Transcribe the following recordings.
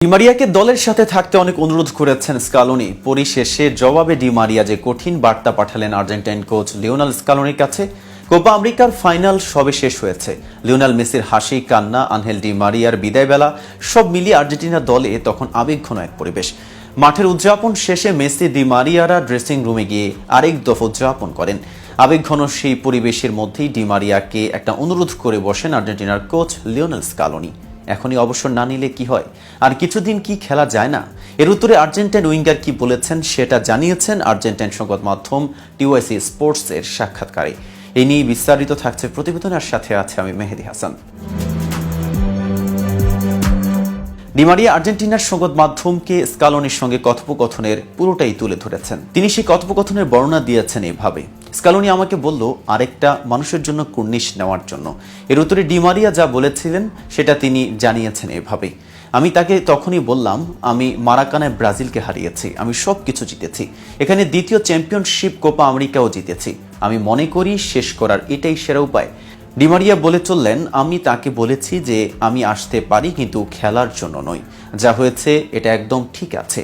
D মারিয়াকে দলের সাথে থাকতে অনেক অনুরোধ করেছেন স্কালোনি। পরিশেষে জবাবে ডি মারিয়া যে কঠিন বার্তা পাঠালেন আর্জেন্টাইন কোচ লিওনেল স্কালোনির কাছে। কোপা আমেরিকার ফাইনাল সবে শেষ হয়েছে। লিওনেল মেসির হাসি, কান্না, আনহেল ডি মারিয়ার বিদায়বেলা সব মিলিয়ে আর্জেন্টিনা দলে তখন আবেগঘন এক পরিবেশ। মাঠের উদযাপন শেষে মেসি, ডি মারিয়ারা ড্রেসিং রুমে গিয়ে আরেক দফা উদযাপন করেন। আবেগঘন সেই পরিবেশের মধ্যেই ডি মারিয়াকে একটা অনুরোধ করে বসেন আর্জেন্টিনার কোচ লিওনেল স্কালোনি। এখনই অবসর না নিলে কি হয়, আর কিছুদিন কি খেলা যায় না? এর উত্তরে আর্জেন্টাইন উইঙ্গার কি বলেছেন সেটা জানিয়েছেন আর্জেন্টাইন সংবাদ মাধ্যম টিওয়াইসি স্পোর্টস এর সাক্ষাৎকারে। এই নিয়ে বিস্তারিত থাকছে প্রতিবেদনের সাথে আছে আমি মেহেদি হাসান। ডি মারিয়া আর্জেন্টিনার সংবাদ মাধ্যমকে স্কালোনির সঙ্গে কথোপকথনের পুরোটাই তুলে ধরেছেন। তিনি সেই কথোপকথনের বর্ণনা দিয়েছেন এভাবে: স্কালোনি আমাকে বলল আরেকটা মানুষের জন্য কুর্নিশ নেওয়ার জন্য। এর উত্তরে ডি মারিয়া যা বলেছিলেন সেটা তিনি জানিয়েছেন এভাবে: আমি তাকে তখনই বললাম, আমি মারাকানায় ব্রাজিলকে হারিয়েছি, আমি সব কিছু জিতেছি, এখানে দ্বিতীয় চ্যাম্পিয়নশিপ কোপা আমেরিকাও জিতেছি, আমি মনে করি শেষ করার এটাই সেরা উপায়। ডি মারিয়া বলে চললেন, আমি তাকে বলেছি যে আমি আসতে পারি কিন্তু খেলার জন্য নয়, যা হয়েছে এটা একদম ঠিক আছে।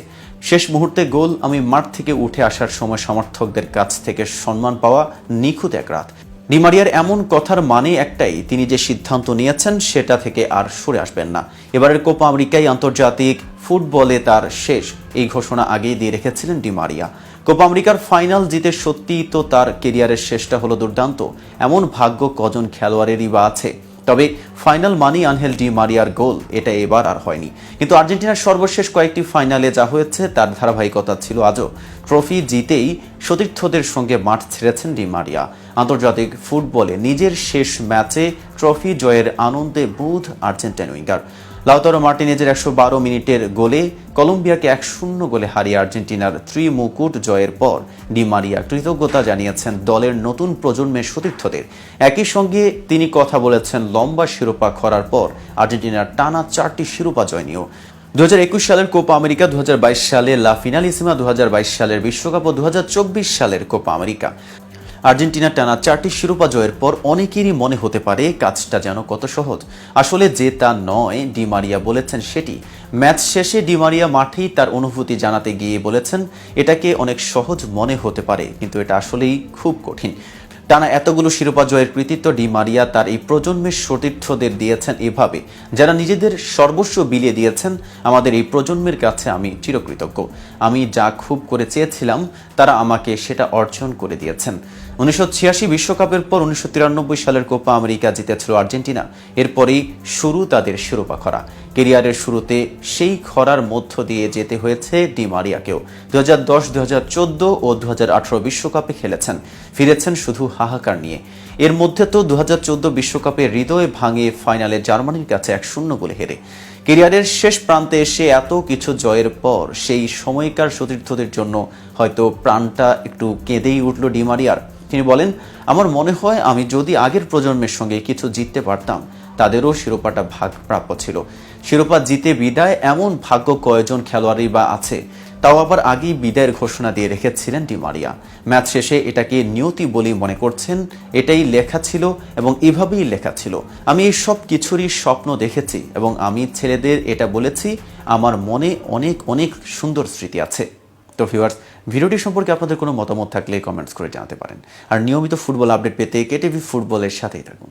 শেষ মুহূর্তে গোল, আমি মাঠ থেকে উঠে আসার সময় সমর্থকদের কাছ থেকে সম্মান পাওয়া নিখুঁত এক রাত। ডি মারিয়ার এমন কথার মানে একটাই, তিনি যে সিদ্ধান্ত নিয়েছেন সেটা থেকে আর সরে আসবেন না। এবারের কোপা আমেরিকায় আন্তর্জাতিক ফুটবলে তার শেষ, এই ঘোষণা আগেই দিয়ে রেখেছিলেন ডি মারিয়া। কোপা আমেরিকার ফাইনাল জিতে সত্যিই তো তার কেরিয়ারের শেষটা হলো দুর্দান্ত। এমন ভাগ্য কজন খেলোয়াড়েরই বা আছে? তবে ফাইনাল মানি আনহেল ডি মারিয়ার গোল, এটা এবার আর হয়নি। কিন্তু আর্জেন্টিনার সর্বশেষ কয়েকটি ফাইনালে যা হয়েছে তার ধারাবাহিকতা ছিল আজও। ট্রফি জিতেই সতীর্থদের সঙ্গে মাঠ ছেড়েছেন ডি মারিয়া। আন্তর্জাতিক ফুটবলে নিজের শেষ ম্যাচে ট্রফি জয়ের আনন্দে বুঁদ আর্জেন্টাইন উইঙ্গার। লাউতারো মার্টিনেজের ১১২ মিনিটের গোলে কলম্বিয়াকে ১-০ গোলে হারিয়ে আর্জেন্টিনার ত্রিমুকুট জয়ের পর ডি মারিয়া কৃতজ্ঞতা জানিয়েছেন দলের নতুন প্রজন্মের সতীর্থদের। একই সঙ্গে তিনি কথা বলেছেন লম্বা শিরোপা খরার পর আর্জেন্টিনার টানা ৪টি শিরোপা জয় নিয়েও। ২০২১ সালের কোপা আমেরিকা, ২০২২ সালে লা ফিনালিসিমা, ২০২২ সালের বিশ্বকাপ ও ২০২৪ সালের কোপা আমেরিকা। আর্জেন্টিনার টানা ৪টি শিরোপা জয়ের পর অনেকেরই মনে হতে পারে কাজটা যেন কত সহজ। আসলে যে তা নয়, ডি মারিয়া বলেছেন সেটি। ম্যাচ শেষে ডি মারিয়া মাঠেই তার অনুভূতি জানাতে গিয়ে বলেছেন, এটাকে অনেক সহজ মনে হতে পারে কিন্তু এটা আসলেই খুব কঠিন। টানা এতগুলো শিরোপা জয়ের কৃতিত্ব ডি মারিয়া তার এই প্রজন্মের সতীর্থদের দিয়েছেন এভাবে, যারা নিজেদের সর্বস্ব বিলিয়ে দিয়েছেন। আমাদের এই প্রজন্মের কাছে আমি চিরকৃতজ্ঞ। আমি যা খুব করে চেয়েছিলাম তারা আমাকে সেটা অর্জন করে দিয়েছেন। ১৯৮৬ বিশ্বকাপের পর ১৯৯৩ সালের কোপা আমেরিকা জিতেছিল আর্জেন্টিনা। এরপরেই শুরু তাদের শিরোপা খরা। কেরিয়ারের শুরুতে সেই খরার মধ্য দিয়ে যেতে হয়েছে ডি মারিয়াকেও। ২০১০, ২০১৪ ও ২০১৮ বিশ্বকাপে খেলেছেন, ফিরেছেন শুধু হাহাকার নিয়ে। এর মধ্যে তো ২০১৪ বিশ্বকাপে হৃদয় ভাঙে ফাইনালে জার্মানির কাছে ১-০ গোলে হেরে। কেরিয়ারের শেষ প্রান্তে এসে এত কিছু জয়ের পর সেই সময়কার সতীর্থদের জন্য হয়তো প্রাণটা একটু কেঁদেই উঠল ডি মারিয়ার। তিনি বলেন, আমার মনে হয় আমি যদি আগের প্রজন্মের সঙ্গে কিছু জিততে পারতাম, তাদেরও শিরোপাটা ভাগ প্রাপ্য ছিল। শিরোপা জিতে বিদায় এমন ভাগ্য কয়জন খেলোয়াড়ই বা আছে? তাও আবার আগেই বিদায়ের ঘোষণা দিয়ে রেখেছিলেন ডি মারিয়া। ম্যাচ শেষে এটাকে নিয়তি বলেই মনে করছেন, এটাই লেখা ছিল এবং এভাবেই লেখা ছিল। আমি এই সব কিছুরই স্বপ্ন দেখেছি এবং আমি ছেলেদের এটা বলেছি, আমার মনে অনেক অনেক সুন্দর স্মৃতি আছে। তো ভিউয়ার্স, ভিডিওটি সম্পর্কে আপনাদের কোনো মতামত থাকলে কমেন্টস করে জানাতে পারেন। আর নিয়মিত ফুটবল আপডেট পেতে কেটিভি ফুটবলের সাথেই থাকুন।